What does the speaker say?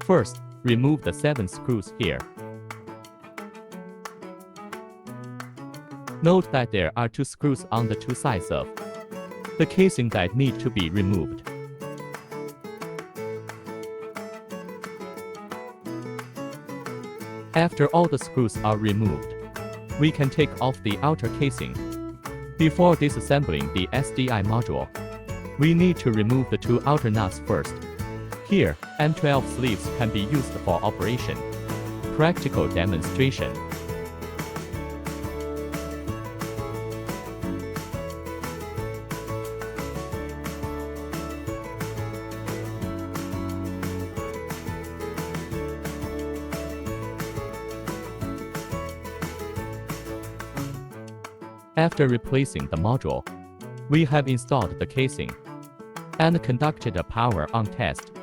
First, remove the 7 screws here. Note that there are 2 screws on the 2 sides of the casing that need to be removed. After all the screws are removed, we can take off the outer casing. Before disassembling the SDI module, we need to remove the 2 outer nuts first. Here, M12 sleeves can be used for operation. Practical demonstration. After replacing the module, we have installed the casing and conducted a power-on test.